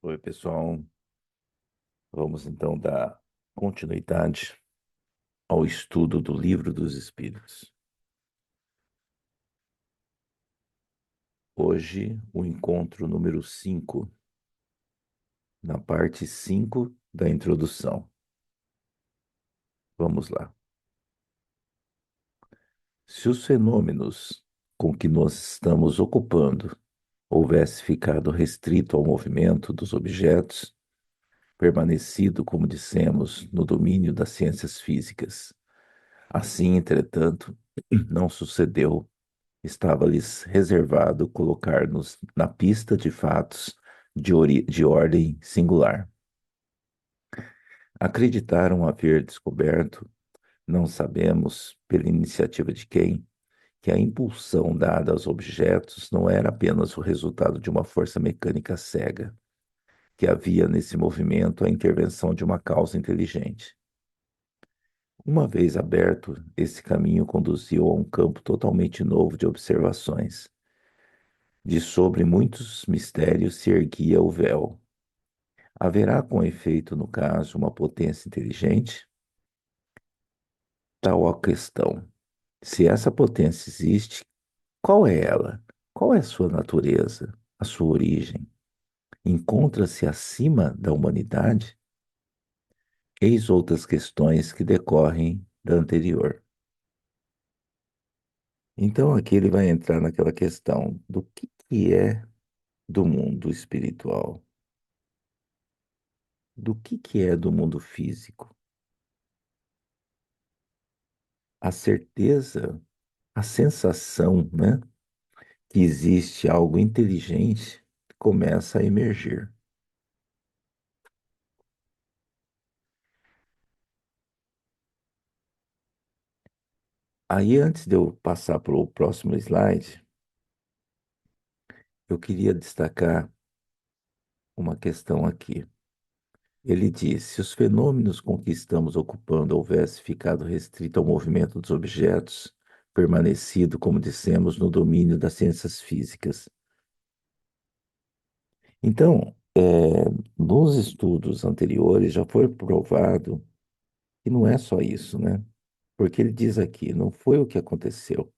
Oi, pessoal. Vamos então dar continuidade ao estudo do Livro dos Espíritos. Hoje, o encontro número 5, na parte 5 da introdução. Vamos lá. Se os fenômenos com que nós estamos ocupando houvesse ficado restrito ao movimento dos objetos, permanecido, como dissemos, no domínio das ciências físicas. Assim, entretanto, não sucedeu. Estava-lhes reservado colocar-nos na pista de fatos de ordem singular. Acreditaram haver descoberto, não sabemos pela iniciativa de quem, que a impulsão dada aos objetos não era apenas o resultado de uma força mecânica cega, que havia nesse movimento a intervenção de uma causa inteligente. Uma vez aberto, esse caminho conduziu a um campo totalmente novo de observações. De sobre muitos mistérios se erguia o véu. Haverá, com efeito, no caso, uma potência inteligente? Tal a questão. Se essa potência existe, qual é ela? Qual é a sua natureza, a sua origem? Encontra-se acima da humanidade? Eis outras questões que decorrem da anterior. Então, aqui ele vai entrar naquela questão do que é do mundo espiritual, do que é do mundo físico. A certeza, a sensação, né, que existe algo inteligente começa a emergir. Aí, antes de eu passar para o próximo slide, eu queria destacar uma questão aqui. Ele diz: se os fenômenos com que estamos ocupando houvesse ficado restrito ao movimento dos objetos, permanecido, como dissemos, no domínio das ciências físicas. Então, nos estudos anteriores já foi provado que não é só isso, né? Porque ele diz aqui, não foi o que aconteceu.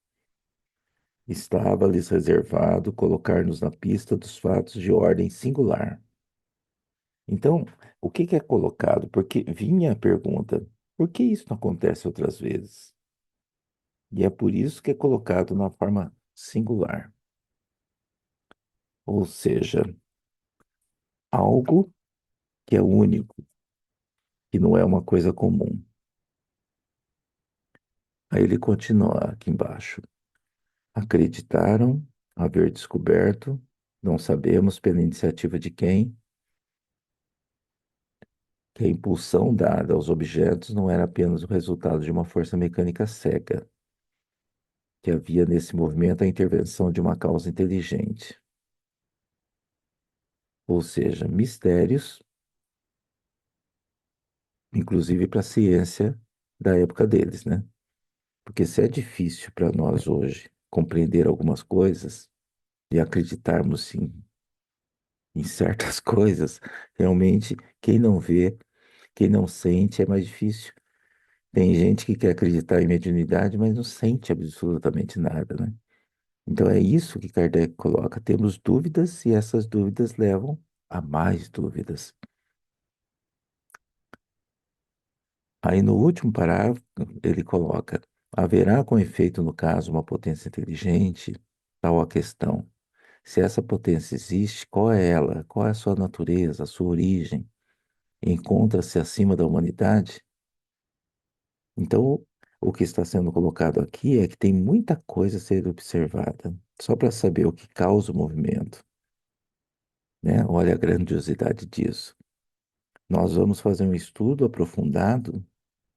Estava-lhes reservado colocar-nos na pista dos fatos de ordem singular. Então, o que é colocado? Porque vinha a pergunta, por que isso não acontece outras vezes? E é por isso que é colocado na forma singular. Ou seja, algo que é único, que não é uma coisa comum. Aí ele continua aqui embaixo. Acreditaram haver descoberto, não sabemos pela iniciativa de quem, que a impulsão dada aos objetos não era apenas o resultado de uma força mecânica cega, que havia nesse movimento a intervenção de uma causa inteligente. Ou seja, mistérios, inclusive para a ciência da época deles, né? Porque se é difícil para nós hoje compreender algumas coisas e acreditarmos sim em certas coisas, realmente quem não vê, quem não sente é mais difícil. Tem gente que quer acreditar em mediunidade, mas não sente absolutamente nada, né? Então é isso que Kardec coloca. Temos dúvidas e essas dúvidas levam a mais dúvidas. Aí no último parágrafo ele coloca: haverá com efeito no caso uma potência inteligente? Tal a questão. Se essa potência existe, qual é ela? Qual é a sua natureza, a sua origem? Encontra-se acima da humanidade? Então, o que está sendo colocado aqui é que tem muita coisa a ser observada, só para saber o que causa o movimento, né? Olha a grandiosidade disso. Nós vamos fazer um estudo aprofundado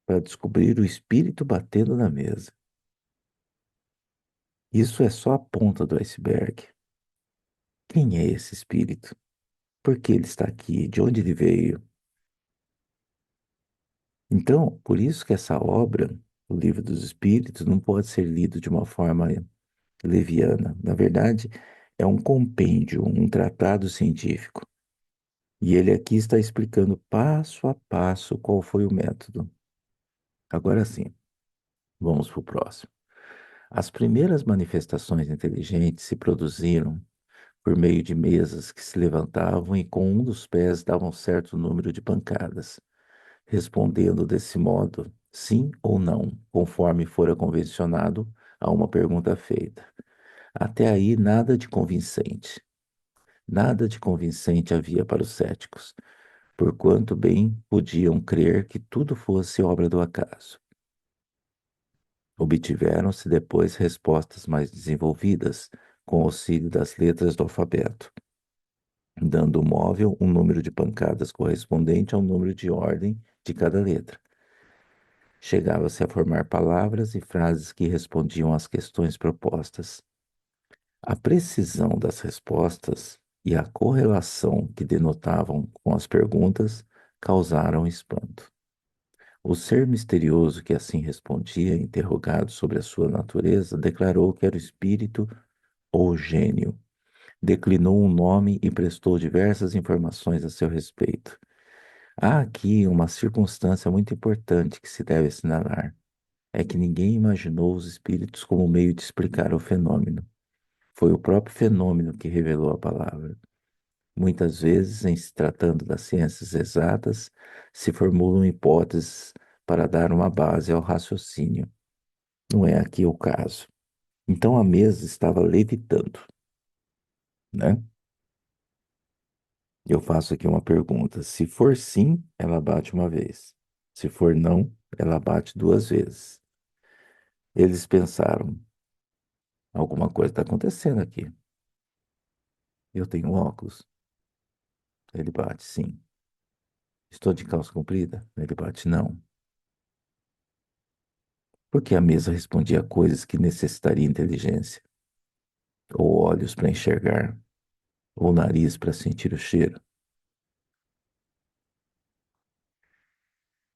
para descobrir o espírito batendo na mesa. Isso é só a ponta do iceberg. Quem é esse espírito? Por que ele está aqui? De onde ele veio? Então, por isso que essa obra, o Livro dos Espíritos, não pode ser lido de uma forma leviana. Na verdade, é um compêndio, um tratado científico. E ele aqui está explicando passo a passo qual foi o método. Agora sim, vamos para o próximo. As primeiras manifestações inteligentes se produziram por meio de mesas que se levantavam e com um dos pés davam certo número de pancadas, respondendo desse modo sim ou não, conforme fora convencionado a uma pergunta feita. Até aí, nada de convincente. Nada de convincente havia para os céticos, porquanto bem podiam crer que tudo fosse obra do acaso. Obtiveram-se depois respostas mais desenvolvidas, com auxílio das letras do alfabeto, dando ao móvel um número de pancadas correspondente ao número de ordem de cada letra. Chegava-se a formar palavras e frases que respondiam às questões propostas. A precisão das respostas e a correlação que denotavam com as perguntas causaram espanto. O ser misterioso que assim respondia, interrogado sobre a sua natureza, declarou que era o espírito ou gênio. Declinou um nome e prestou diversas informações a seu respeito. Há aqui uma circunstância muito importante que se deve assinalar. É que ninguém imaginou os espíritos como meio de explicar o fenômeno. Foi o próprio fenômeno que revelou a palavra. Muitas vezes, em se tratando das ciências exatas, se formulam hipóteses para dar uma base ao raciocínio. Não é aqui o caso. Então a mesa estava levitando, né? Eu faço aqui uma pergunta. Se for sim, ela bate uma vez. Se for não, ela bate duas vezes. Eles pensaram, alguma coisa está acontecendo aqui. Eu tenho óculos. Ele bate sim. Estou de calça comprida? Ele bate não. Porque a mesa respondia a coisas que necessitaria inteligência, ou olhos para enxergar, ou nariz para sentir o cheiro.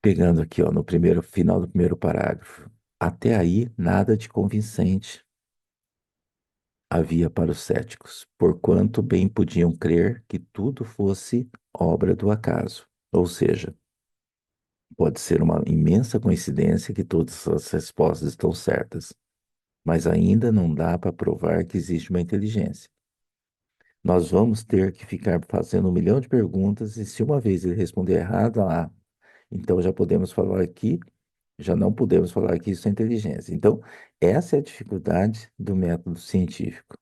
Pegando aqui, ó, no primeiro final do primeiro parágrafo. Até aí, nada de convincente havia para os céticos, porquanto bem podiam crer que tudo fosse obra do acaso. Ou seja, pode ser uma imensa coincidência que todas as respostas estão certas, mas ainda não dá para provar que existe uma inteligência. Nós vamos ter que ficar fazendo um milhão de perguntas e se uma vez ele responder errado, então já podemos falar aqui, já não podemos falar que isso é inteligência. Então, essa é a dificuldade do método científico.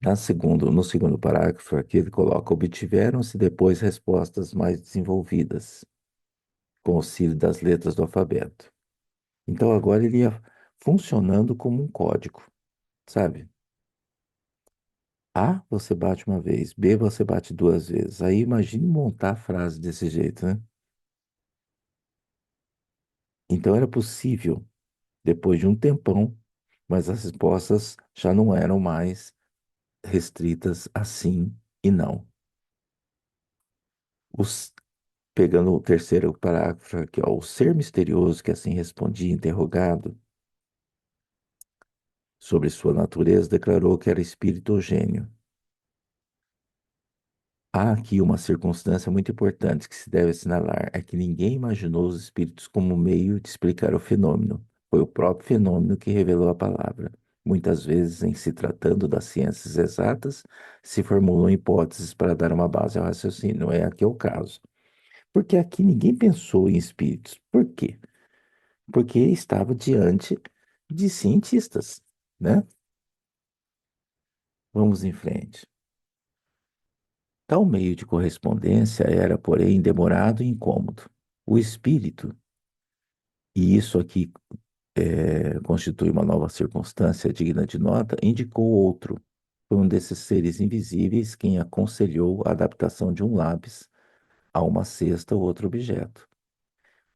No segundo parágrafo, aqui ele coloca: obtiveram-se depois respostas mais desenvolvidas, com auxílio das letras do alfabeto. Então, agora ele ia funcionando como um código, sabe? A, você bate uma vez, B, você bate duas vezes. Aí imagine montar a frase desse jeito, né? Então era possível, depois de um tempão, mas as respostas já não eram mais restritas a sim e não. Os, Pegando o terceiro parágrafo aqui, ó, o ser misterioso que assim respondia, interrogado sobre sua natureza, declarou que era espírito ou gênio. Há aqui uma circunstância muito importante que se deve assinalar, é que ninguém imaginou os espíritos como meio de explicar o fenômeno. Foi o próprio fenômeno que revelou a palavra. Muitas vezes, em se tratando das ciências exatas, se formulam hipóteses para dar uma base ao raciocínio. Não é aqui o caso. Porque aqui ninguém pensou em espíritos. Por quê? Porque estava diante de cientistas, né? Vamos em frente. Tal meio de correspondência era, porém, demorado e incômodo. O espírito, e isso aqui constitui uma nova circunstância digna de nota, indicou outro. Foi um desses seres invisíveis quem aconselhou a adaptação de um lápis a uma cesta ou outro objeto.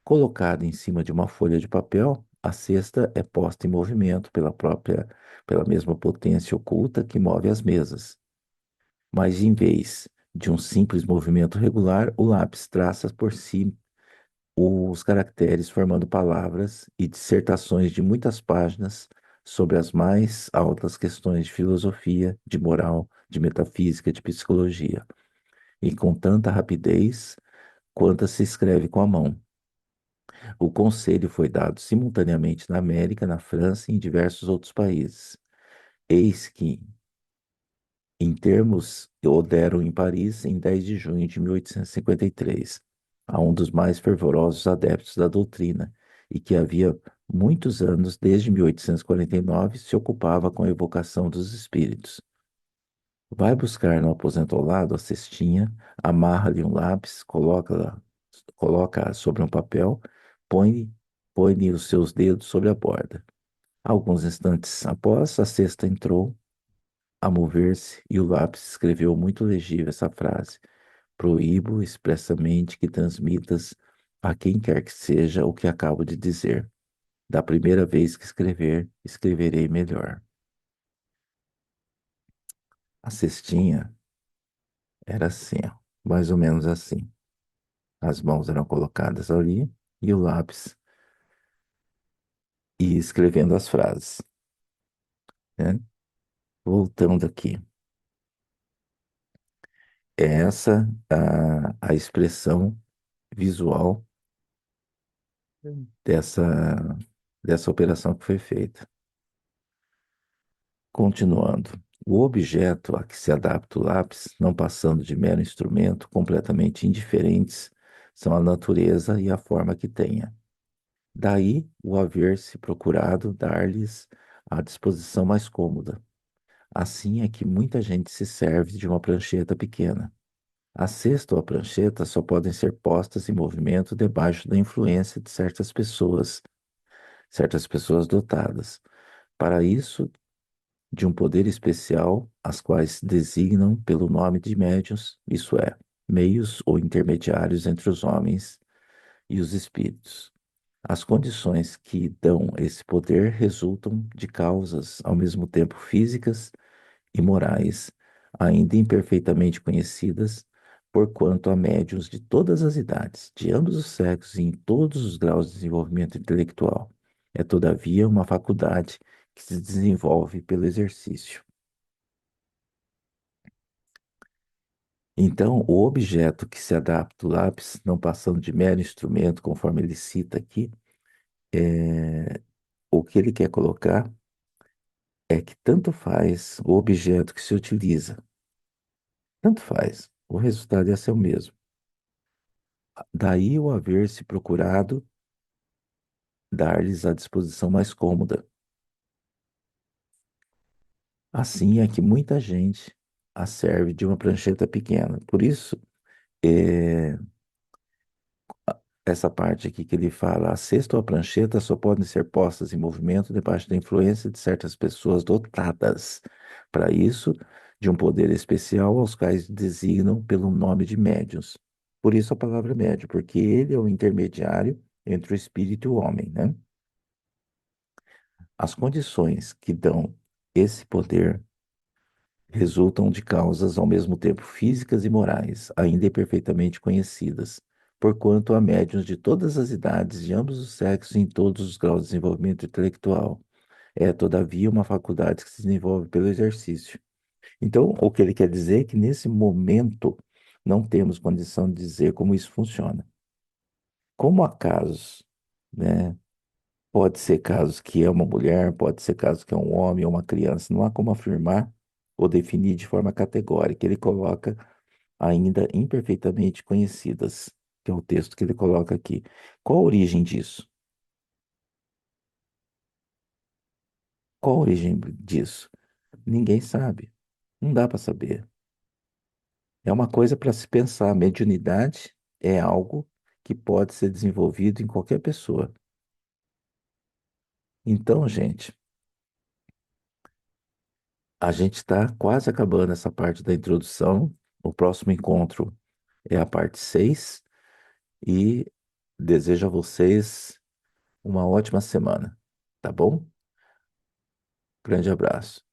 Colocada em cima de uma folha de papel, a cesta é posta em movimento pela mesma potência oculta que move as mesas. Mas em vez de um simples movimento regular, o lápis traça por si os caracteres formando palavras e dissertações de muitas páginas sobre as mais altas questões de filosofia, de moral, de metafísica, de psicologia. e com tanta rapidez quanto se escreve com a mão. O conselho foi dado simultaneamente na América, na França e em diversos outros países. Eis que, em termos, o deram em Paris em 10 de junho de 1853, a um dos mais fervorosos adeptos da doutrina, e que havia muitos anos, desde 1849, se ocupava com a evocação dos espíritos. Vai buscar no aposento ao lado a cestinha, amarra-lhe um lápis, coloca sobre um papel, põe, põe os seus dedos sobre a borda. Alguns instantes após, a cesta entrou a mover-se e o lápis escreveu muito legível essa frase: Proíbo expressamente que transmitas a quem quer que seja o que acabo de dizer. Da primeira vez que escrever, escreverei melhor. A cestinha era assim, ó, mais ou menos assim. As mãos eram colocadas ali e o lápis ia escrevendo as frases, né? Voltando aqui. É essa a expressão visual dessa, dessa operação que foi feita. Continuando. O objeto a que se adapta o lápis, não passando de mero instrumento, completamente indiferentes, são a natureza e a forma que tenha. Daí o haver-se procurado dar-lhes a disposição mais cômoda. Assim é que muita gente se serve de uma prancheta pequena. A cesta ou a prancheta só podem ser postas em movimento debaixo da influência de certas pessoas dotadas. Para isso, de um poder especial, as quais se designam pelo nome de médiuns, isso é, meios ou intermediários entre os homens e os espíritos. As condições que dão esse poder resultam de causas ao mesmo tempo físicas e morais, ainda imperfeitamente conhecidas, porquanto há médiuns de todas as idades, de ambos os sexos e em todos os graus de desenvolvimento intelectual. É, todavia, uma faculdade que se desenvolve pelo exercício. Então, o objeto que se adapta ao lápis, não passando de mero instrumento, conforme ele cita aqui, é, o que ele quer colocar é que tanto faz o objeto que se utiliza, tanto faz, o resultado ia ser o mesmo. Daí o haver se procurado dar-lhes a disposição mais cômoda. Assim é que muita gente a serve de uma prancheta pequena. Por isso, é, essa parte aqui que ele fala, a cesta ou a prancheta só podem ser postas em movimento debaixo da influência de certas pessoas dotadas, para isso, de um poder especial aos quais designam pelo nome de médiuns. Por isso a palavra médium, porque ele é o intermediário entre o espírito e o homem, né? As condições que dão esse poder resultam de causas ao mesmo tempo físicas e morais, ainda imperfeitamente conhecidas, porquanto há médiuns de todas as idades, de ambos os sexos e em todos os graus de desenvolvimento intelectual. É, todavia, uma faculdade que se desenvolve pelo exercício. Então, o que ele quer dizer é que nesse momento não temos condição de dizer como isso funciona. Como há casos, né? Pode ser casos que é uma mulher, pode ser casos que é um homem ou uma criança. Não há como afirmar ou definir de forma categórica. Ele coloca ainda imperfeitamente conhecidas, que é o texto que ele coloca aqui. Qual a origem disso? Qual a origem disso? Ninguém sabe. Não dá para saber. É uma coisa para se pensar. Mediunidade é algo que pode ser desenvolvido em qualquer pessoa. Então, gente, a gente está quase acabando essa parte da introdução. O próximo encontro é a parte 6 e desejo a vocês uma ótima semana, tá bom? Grande abraço.